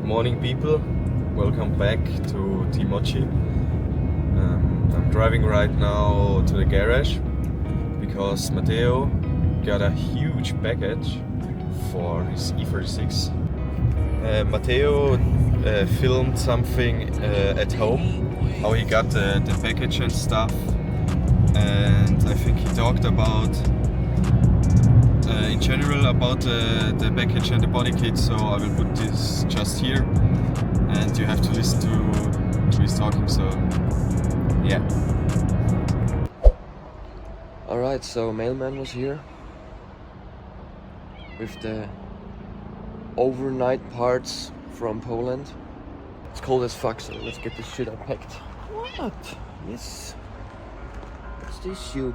Morning people, welcome back to TeamMochi. I'm driving right now to the garage because Matteo got a huge package for his E36. Matteo filmed something at home, how he got the package and stuff, and I think he talked about in general about the package and the body kit, so I will put this just here and you have to listen to his talking, so yeah. Alright, so mailman was here with the overnight parts from Poland. It's cold as fuck, so let's get this shit unpacked. What? Yes. What's this shit?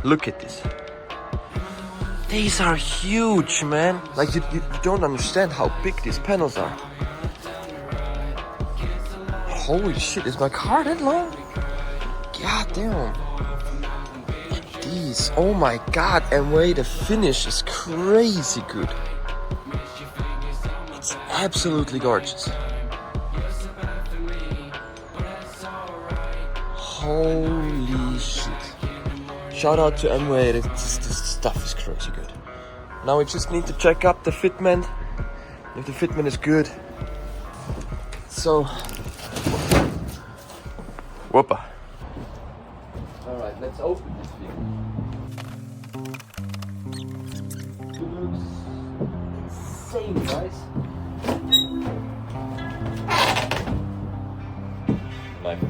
Look at this. These are huge, man. Like you don't understand how big these panels are. Holy shit, is my car that long? God damn. These, oh my god, mWay, the finish is crazy good. It's absolutely gorgeous. Holy shit. Shout out to mWay, this stuff is crazy good. Now we just need to check up the fitment, if the fitment is good. So, whoopa. Alright, let's open this thing. It looks insane, guys. Knife.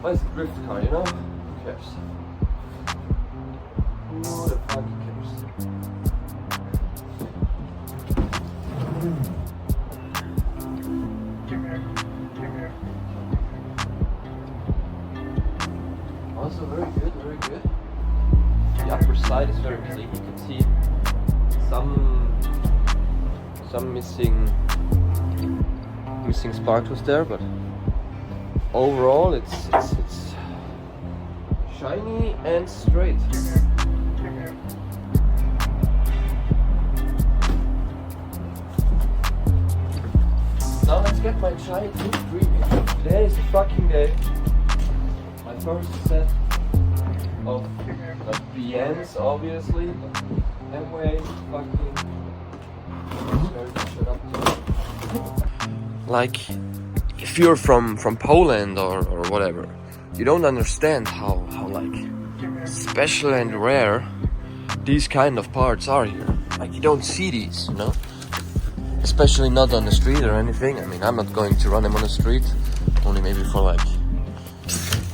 Well, it's a drift car, you know? Who cares? Who the fuck cares? Also very good, very good. The upper side is very clean. You can see some missing sparkles there, but overall it's shiny and straight. Now let's get my giant wood preview. Today is the fucking day. My first set of BNs, obviously. mWay, fucking. Like, if you're from Poland or whatever, you don't understand how like special and rare these kind of parts are here. Like, you don't see these, you know? Especially not on the street or anything. I mean, I'm not going to run them on the street, only maybe for like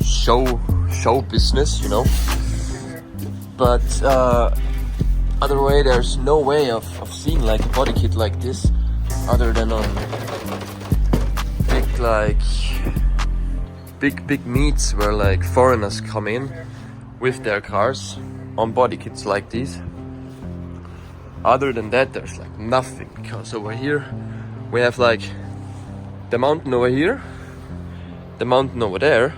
show business, you know? But other way, there's no way of seeing like a body kit like this other than on big meets where like foreigners come in with their cars on body kits like these. Other than that, there's like nothing, because over here we have like the mountain over here, the mountain over there,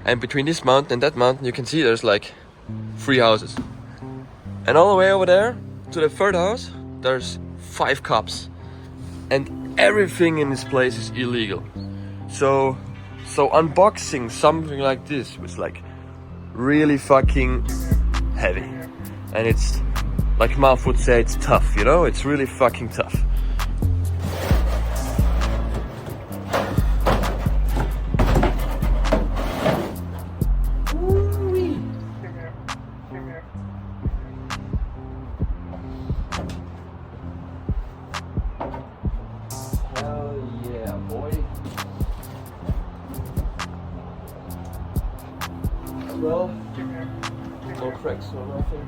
and between this mountain and that mountain you can see there's like 3 houses, and all the way over there to the third house there's 5 cops, and everything in this place is illegal. So unboxing something like this was like really fucking heavy, and it's like Marv would say, it's tough, you know, it's really fucking tough. Well, no cracks or nothing.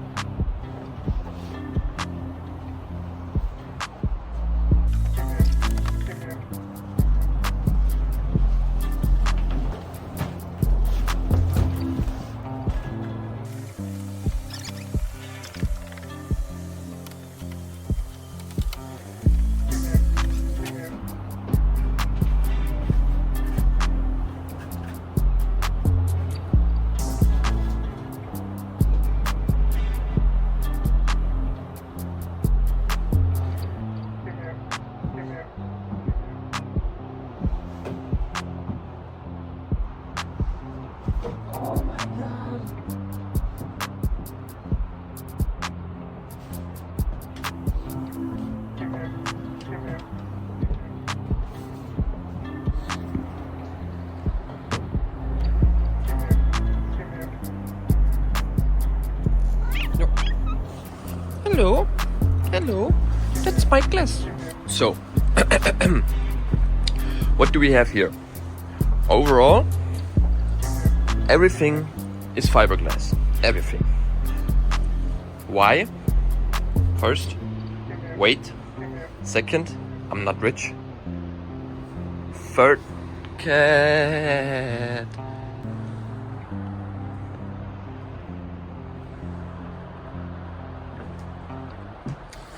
Hello, hello, that's my glass. So, what do we have here? Overall, everything is fiberglass. Everything. Why? First, weight. Second, I'm not rich. Third, cat.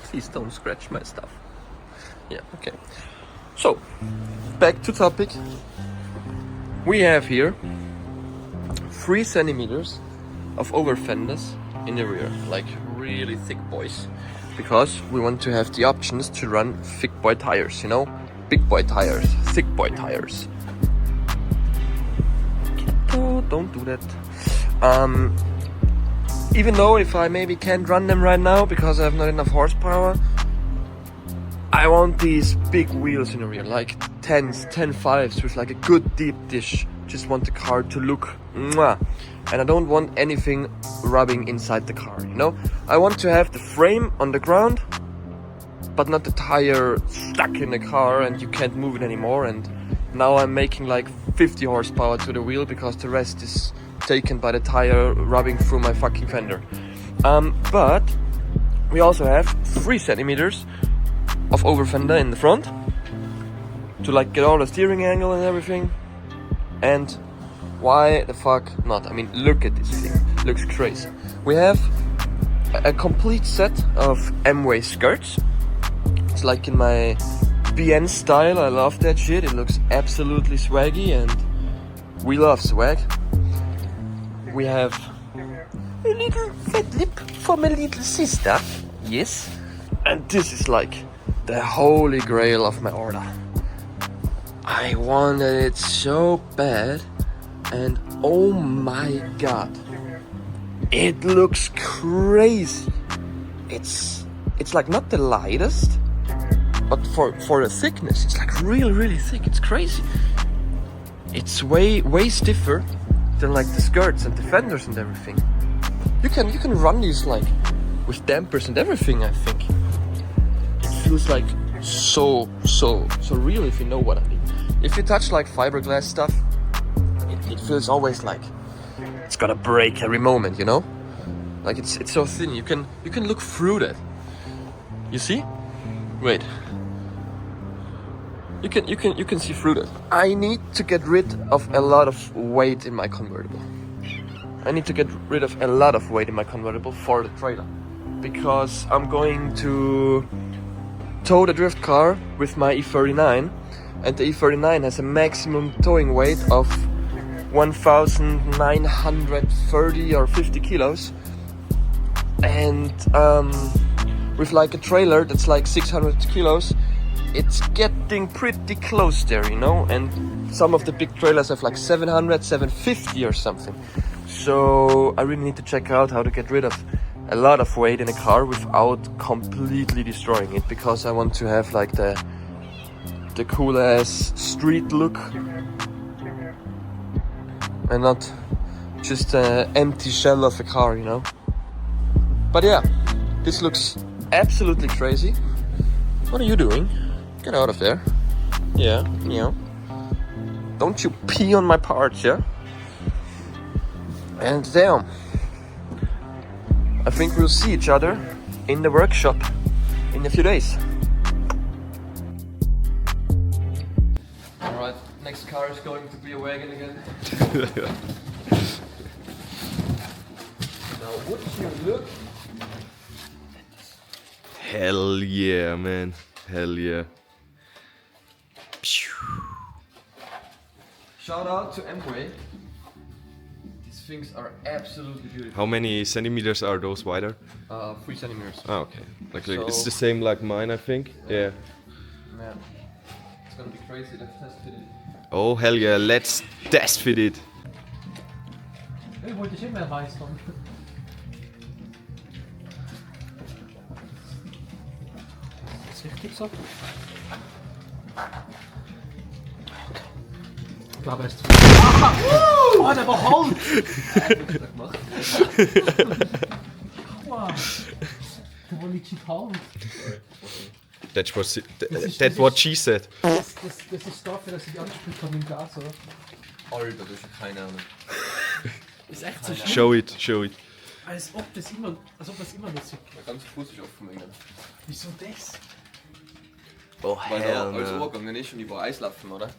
Please don't scratch my stuff. Yeah, okay. So, back to topic. We have here 3 centimeters of over fenders in the rear, like really thick boys, because we want to have the options to run thick boy tires, you know? Big boy tires, thick boy tires. Oh, don't do that. Even though if I maybe can't run them right now because I have not enough horsepower, I want these big wheels in the rear, like 10s, 10.5s with like a good deep dish. Just want the car to look mwah. And I don't want anything rubbing inside the car, you know? I want to have the frame on the ground, but not the tire stuck in the car and you can't move it anymore. And now I'm making like 50 horsepower to the wheel because the rest is taken by the tire rubbing through my fucking fender. But we also have 3 centimeters of over fender in the front to like get all the steering angle and everything. And why the fuck not? I mean, look at this thing, looks crazy. We have a complete set of mWay skirts. It's like in my BN style. I love that shit. It looks absolutely swaggy and we love swag. We have a little fat lip for my little sister. Yes. And this is like the holy grail of my order. I wanted it so bad, and oh my god, it looks crazy. It's like not the lightest, but for the thickness, it's like really thick. It's crazy. It's way stiffer than like the skirts and the fenders and everything. You can run these like with dampers and everything. I think it feels like so real, if you know what I mean. If you touch like fiberglass stuff, it feels always like it's gonna break every moment, you know? Like it's so thin. You can look through that. You see? Wait. You can see through that. I need to get rid of a lot of weight in my convertible. I need to get rid of a lot of weight in my convertible for the trailer, because I'm going to tow the drift car with my E39 and the E39 has a maximum towing weight of 1,930 or 50 kilos, and with like a trailer that's like 600 kilos, it's getting pretty close there, you know, and some of the big trailers have like 700, 750 or something. So I really need to check out how to get rid of a lot of weight in a car without completely destroying it, because I want to have like the cool ass street look and not just an empty shell of a car, you know. But yeah, this looks absolutely crazy. What are you doing? Get out of there. Yeah, yeah. Don't you pee on my parts, yeah? And damn, I think we'll see each other in the workshop in a few days. Alright, next car is going to be a wagon again. Now would you look? Hell yeah, man. Hell yeah. Shout out to mWay. These things are absolutely beautiful. How many centimeters are those wider? 3 centimeters. Oh, okay. Like So- it's the same like mine, I think. Yeah. Man, it's gonna be crazy. Let's test fit it. Oh hell yeah, let's test fit it. Ich wollte dich immer weiß haben. Ist das richtig so? Ich glaube, er ist zu viel. Oh, der war Holz! Wow. Der war legit Holz. That's what she said. Das ist dafür, dass ich angespielt habe im Glas, oder? Alter, das ist keine Ahnung. Ist echt so schlimm. Show it, show it. Als ob das immer nicht sieht. Der ganze Fuß ist offen. Wieso das? Oh, Weil hell, da als no. Ohrgang ist und ich war Eislaufen, oder?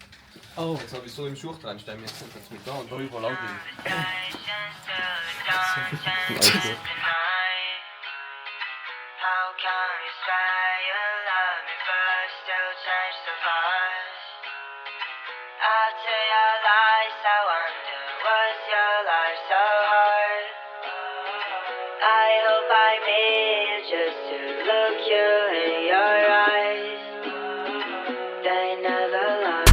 Oh. Jetzt habe ich so im Schuch dran stehen, jetzt sind wir mit da und da überall anliegen. How can you say you love me but still change the past? After your lies, I wonder, was your life so hard? I hope I meet just to look you in your eyes. They never lie.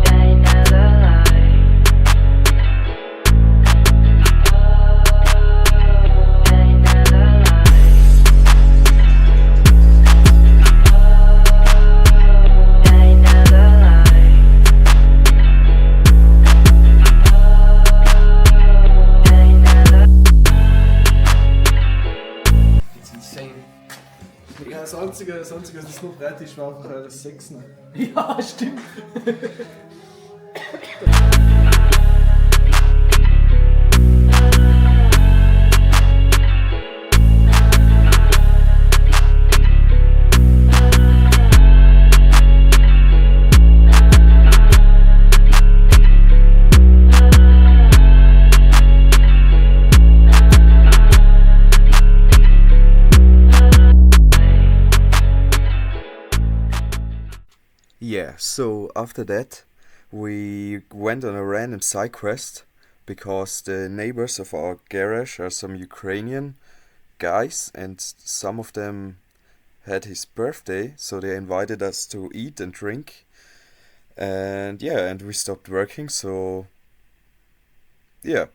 They never lie. They never lie. They never lie. They never. It's insane. Ja, das Einzige, was das noch breit ist, war einfach das Sechsen. Ja, stimmt. Yeah, so after that we went on a random side quest because the neighbors of our garage are some Ukrainian guys and some of them had his birthday, so they invited us to eat and drink. And yeah, and we stopped working, so yeah.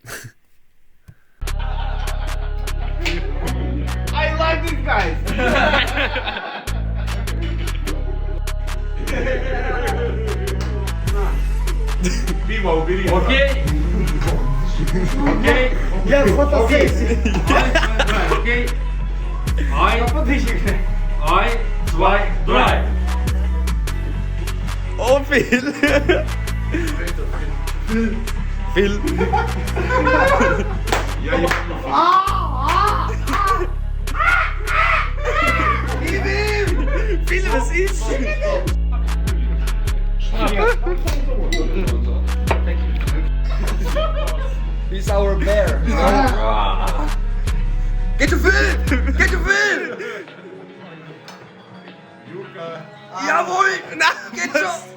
I like these guys! Okay. Okay. Yes, what the face? Okay. 1, 2, 3. Oh, Phil! Phil! Phil, was ist? He's our bear. Get to Phil! Get to Phil! Jawohl! Na, geht schon!